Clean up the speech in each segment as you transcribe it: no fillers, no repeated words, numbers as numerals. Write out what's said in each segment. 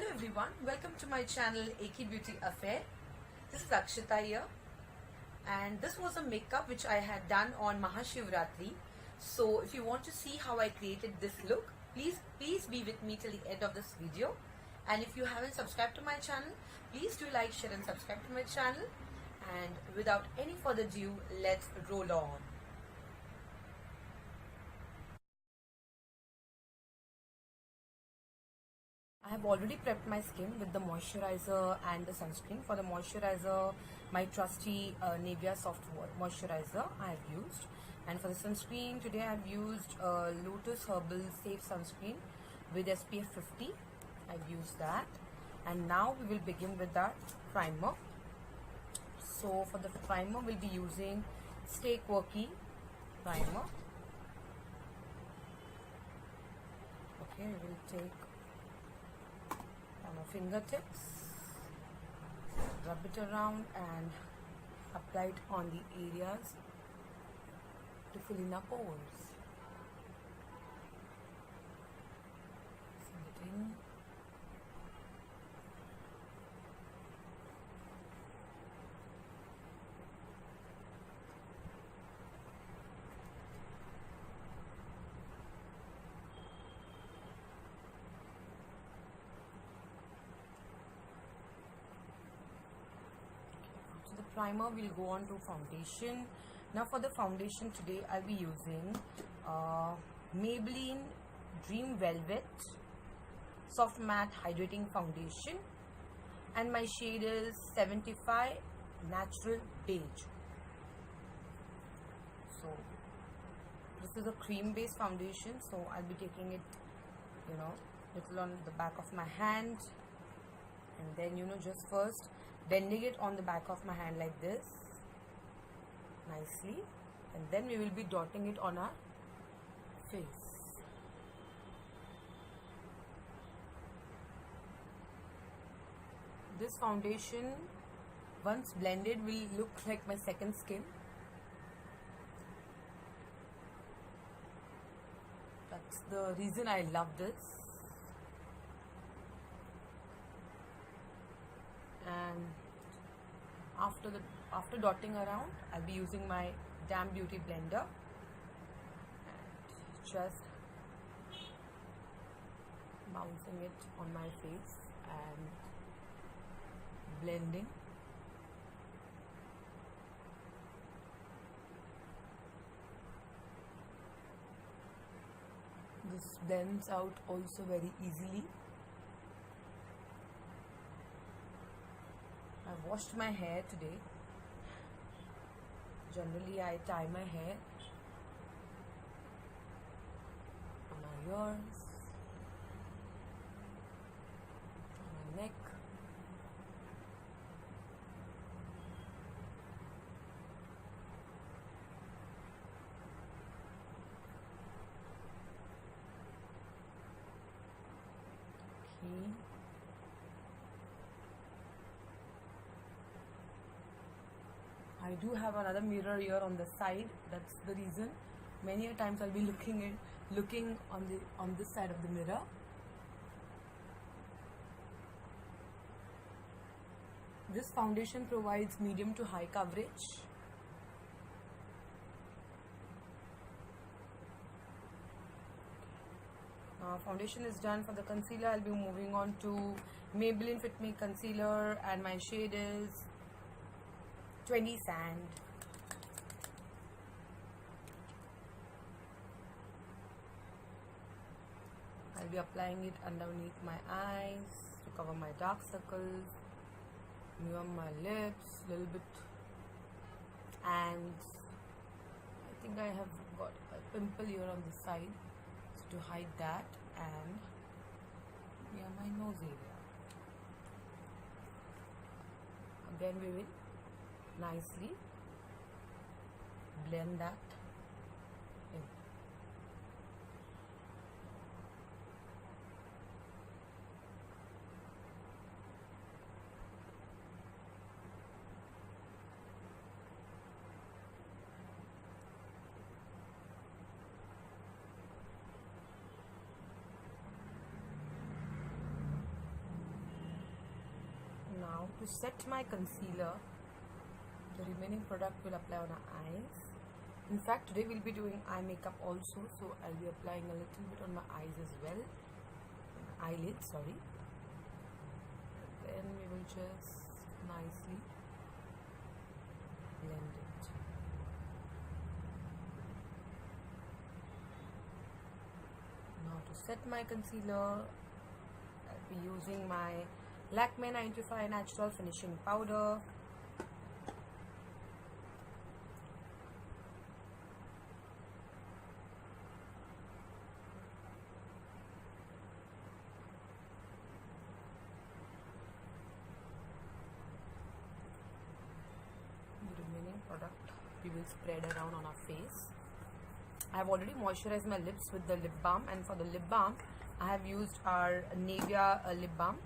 Hello everyone, welcome to my channel Eki Beauty Affair. This is Akshita here, and this was a makeup which I had done on Mahashivratri. So if you want to see how I created this look, please be with me till the end of this video. And if you haven't subscribed to my channel, please do like, share and subscribe to my channel. And without any further ado, let's roll on. I have already prepped my skin with the moisturizer and the sunscreen. For the moisturizer, my trusty Nivea soft moisturizer I have used, and for the sunscreen today I have used Lotus Herbals Safe Sunscreen with SPF 50. I've used that, and now we will begin with our primer. So for the primer we'll be using Stay Quirky primer. Okay, we will take on our fingertips, rub it around and apply it on the areas to fill in our pores. Send it in. Primer, we'll go on to foundation. Now for the foundation today I'll be using Maybelline Dream Velvet Soft Matte Hydrating Foundation, and my shade is 75 Natural Beige. So this is a cream based foundation, so I'll be taking it little on the back of my hand, and then just first bending it on the back of my hand like this nicely, and then we will be dotting it on our face. This foundation once blended will look like my second skin. That's the reason I love this. And after dotting around, I'll be using my Damn Beauty blender and just bouncing it on my face and blending. This blends out also very easily. I washed my hair today. Generally I tie my hair on my ears, on my neck, okay. I do have another mirror here on the side. That's the reason. Many a times I'll be looking on this side of the mirror. This foundation provides medium to high coverage. Foundation is done. For the concealer, I'll be moving on to Maybelline Fit Me concealer, and my shade is 20 Sand. I'll be applying it underneath my eyes to cover my dark circles, near my lips, little bit, and I think I have got a pimple here on the side, so to hide that, and near my nose area. Again we will nicely blend that in. To set my concealer, the remaining product will apply on our eyes. In fact, today we'll be doing eye makeup also, so I'll be applying a little bit on my eyes as well. Eyelids, sorry. And then we will just nicely blend it. Now to set my concealer, I'll be using my Lakme 95 Natural Finishing Powder. The remaining product we will spread around on our face. I have already moisturized my lips with the lip balm, and for the lip balm I have used our Nivea lip balm.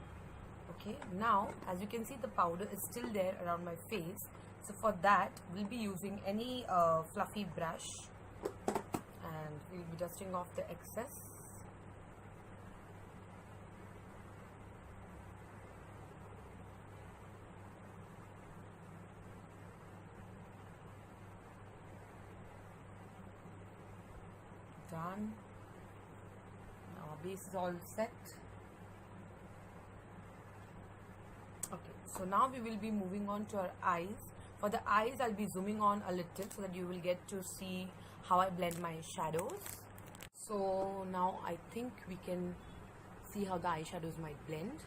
Okay, now as you can see, the powder is still there around my face, so for that we'll be using any fluffy brush and we'll be dusting off the excess. Done. Now our base is all set. Okay, so now we will be moving on to our eyes. For the eyes, I'll be zooming on a little so that you will get to see how I blend my shadows. So now I think we can see how the eyeshadows might blend.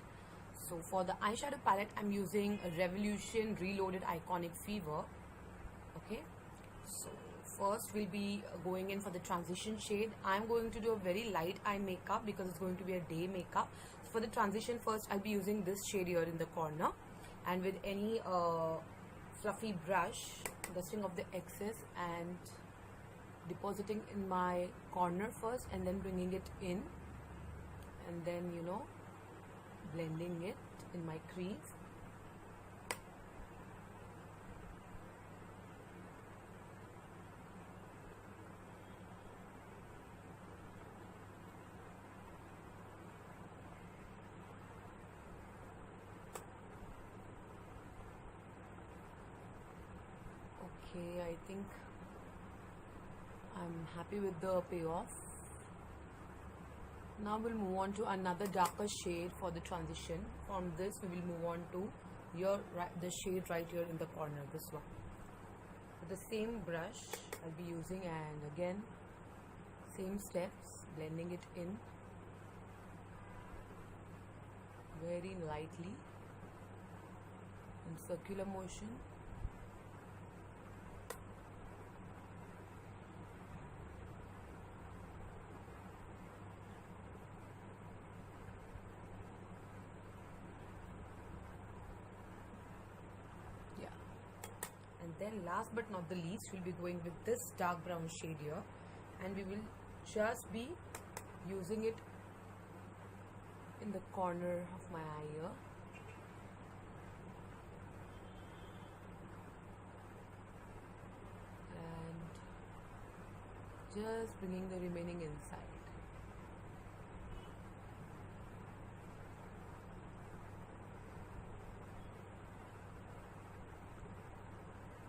So for the eyeshadow palette, I'm using a Revolution Reloaded Iconic Fever. Okay, so first we'll be going in for the transition shade. I'm going to do a very light eye makeup because it's going to be a day makeup. For the transition, first I'll be using this shade here in the corner, and with any fluffy brush, dusting off the excess and depositing in my corner first, and then bringing it in, and then, you know, blending it in my crease. Okay, I think I'm happy with the payoff. Now we'll move on to another darker shade for the transition. From this we will move on to the shade right here in the corner, this one. With the same brush I'll be using, and again same steps, blending it in very lightly in circular motion. And then last but not the least, we'll be going with this dark brown shade here, and we will just be using it in the corner of my eye here. And just bringing the remaining inside.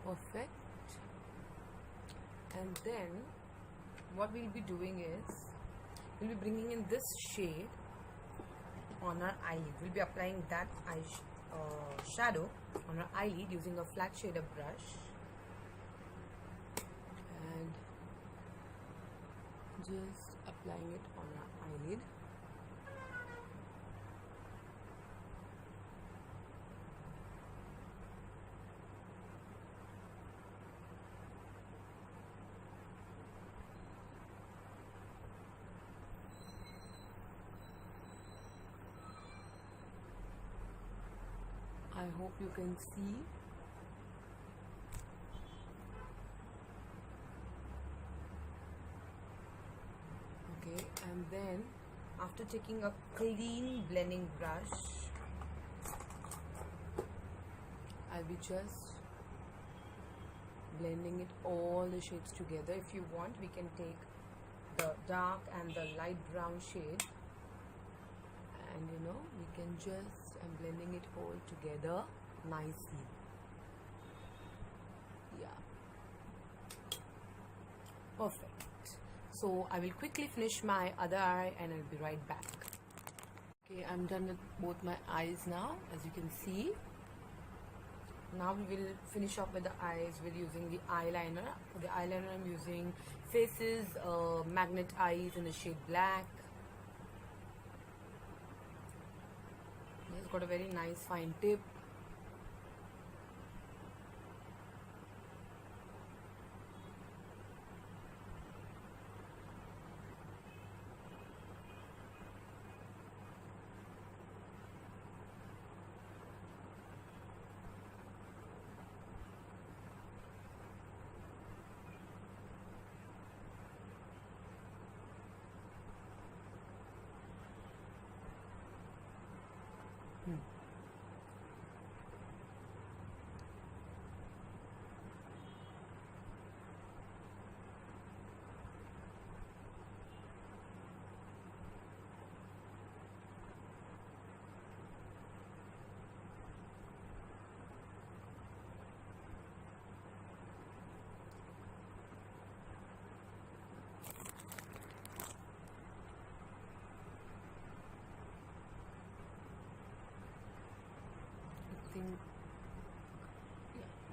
Perfect. And then what we'll be doing is we'll be bringing in this shade on our eyelid. We'll be applying that shadow on our eyelid using a flat shader brush, and just applying it on our eyelid. I hope you can see. Okay, and then after taking a clean blending brush, I'll be just blending it all the shades together. If you want, we can take the dark and the light brown shade, and you know, we can just, I'm blending it all together nicely. Yeah, perfect. So I will quickly finish my other eye and I'll be right back. Okay, I'm done with both my eyes now, as you can see. Now we will finish off with the eyes with using the eyeliner. For the eyeliner I'm using Faces Magnet Eyes in the shade Black. It's got a very nice fine tip.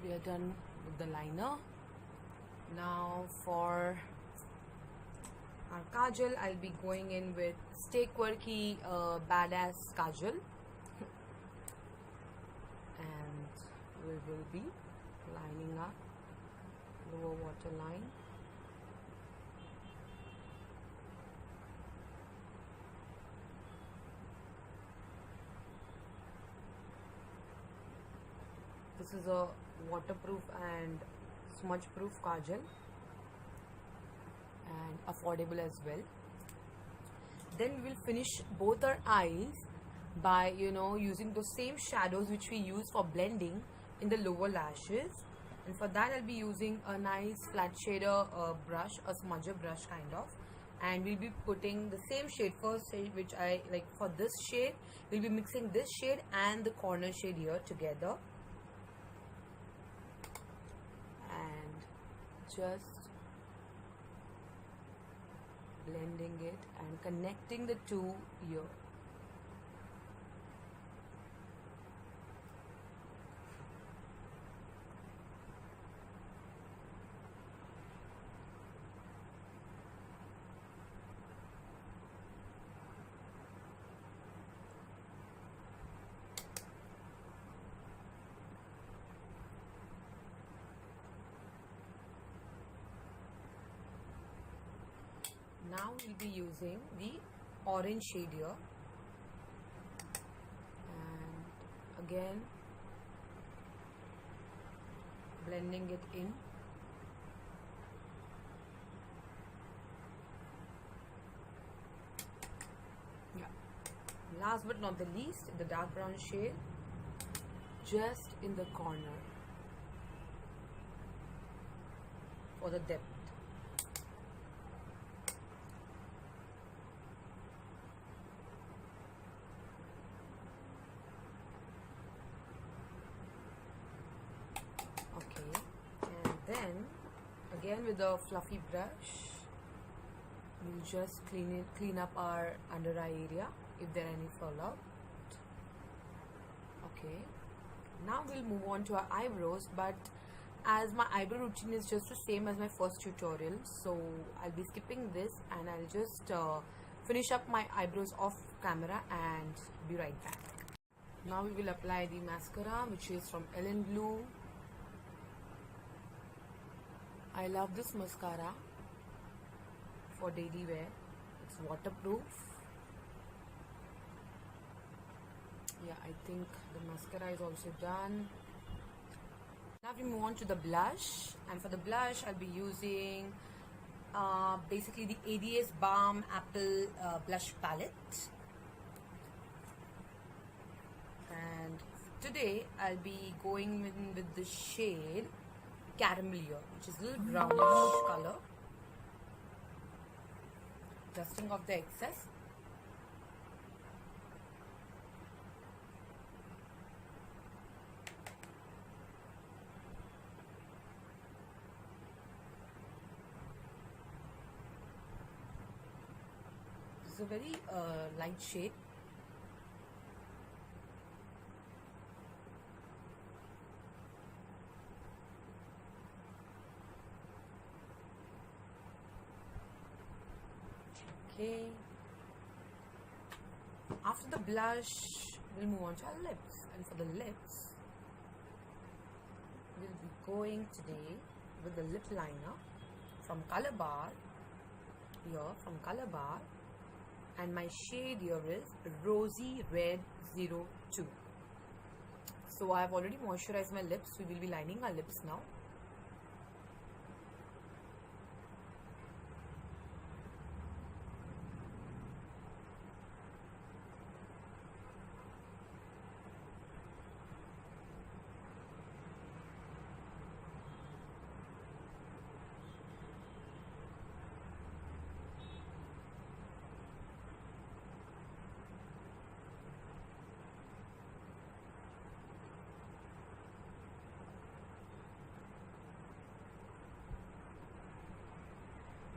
We are done with the liner. Now for our Kajal, I'll be going in with Stay Quirky Badass Kajal, and we will be lining up lower waterline. This is a waterproof and smudge proof kajal and affordable as well. Then we will finish both our eyes by using the same shadows which we use for blending in the lower lashes, and for that I'll be using a nice flat shader brush, a smudger brush kind of, and we'll be putting the same shade first shade which I like. For this shade we'll be mixing this shade and the corner shade here together, just blending it and connecting the two here. Now we'll be using the orange shade here, and again blending it in. Yeah. Last but not the least, the dark brown shade just in the corner for the depth. Then again with a fluffy brush we'll just clean up our under eye area if there are any fallout. Okay, now we'll move on to our eyebrows, but as my eyebrow routine is just the same as my first tutorial, so I'll be skipping this and I'll just finish up my eyebrows off camera and be right back. Now we will apply the mascara, which is from Elenblu. I love this mascara for daily wear. It's waterproof. Yeah, I think the mascara is also done. Now we move on to the blush, and for the blush I'll be using basically the ADS Balm Apple blush palette, and today I'll be going in with the shade Caramel here, which is a little brownish color. Dusting off the excess. is a very light shade. Okay. After the blush, we'll move on to our lips. And for the lips, we'll be going today with the lip liner from Color Bar. Here, from Color Bar. And my shade here is Rosy Red 02. So I have already moisturized my lips. We will be lining our lips now.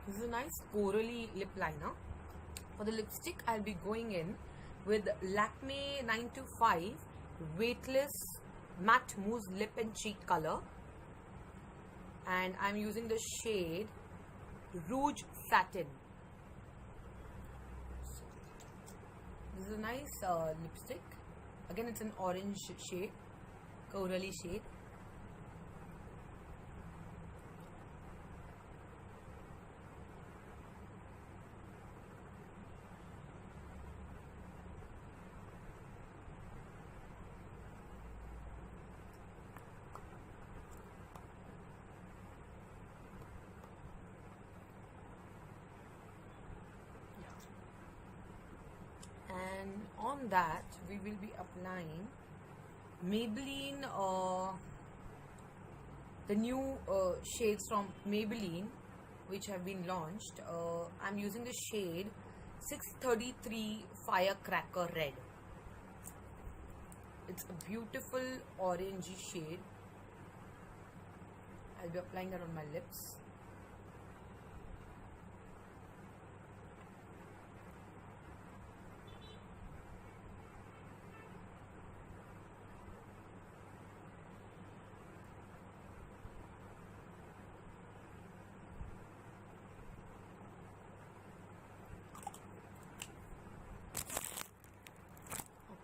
This is a nice corally lip liner. For the lipstick, I'll be going in with Lakme 925 Weightless Matte Mousse Lip and Cheek Color. And I'm using the shade Rouge Satin. This is a nice lipstick. Again, it's an orange shade, corally shade. And on that we will be applying Maybelline, the new shades from Maybelline which have been launched. I'm using the shade 633 Firecracker Red. It's a beautiful orangey shade. I'll be applying that on my lips.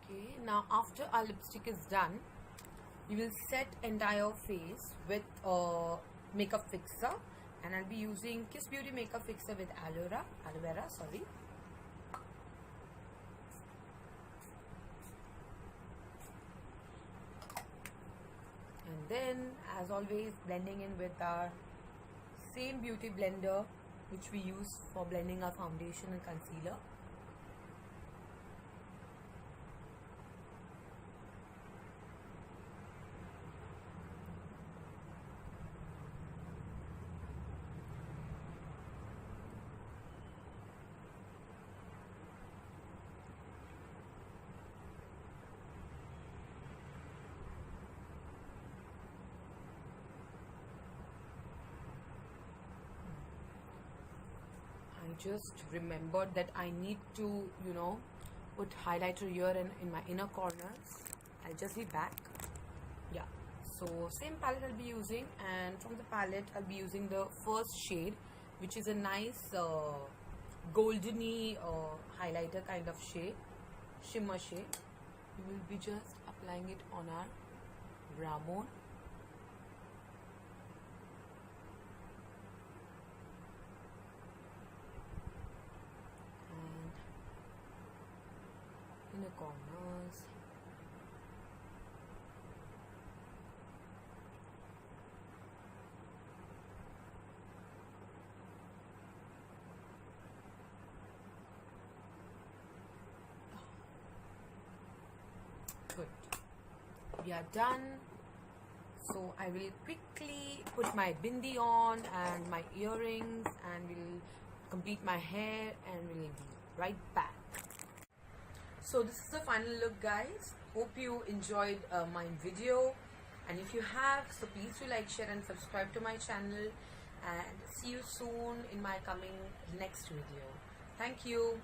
Okay, now after our lipstick is done, we will set entire face with makeup fixer, and I'll be using Kiss Beauty makeup fixer with aloe vera, sorry. And then, as always, blending in with our same beauty blender which we use for blending our foundation and concealer. I just remembered that I need to, put highlighter here and in my inner corners. I'll just be back. Yeah, so same palette I'll be using, and from the palette I'll be using the first shade, which is a nice goldeny highlighter kind of shade, shimmer shade. We will be just applying it on our brow bone. In the corners. Good. We are done. So I will quickly put my bindi on and my earrings, and will complete my hair, and we'll be right back. So this is the final look, guys. Hope you enjoyed my video, and if you have, so please do like, share and subscribe to my channel, and see you soon in my coming next video. Thank you.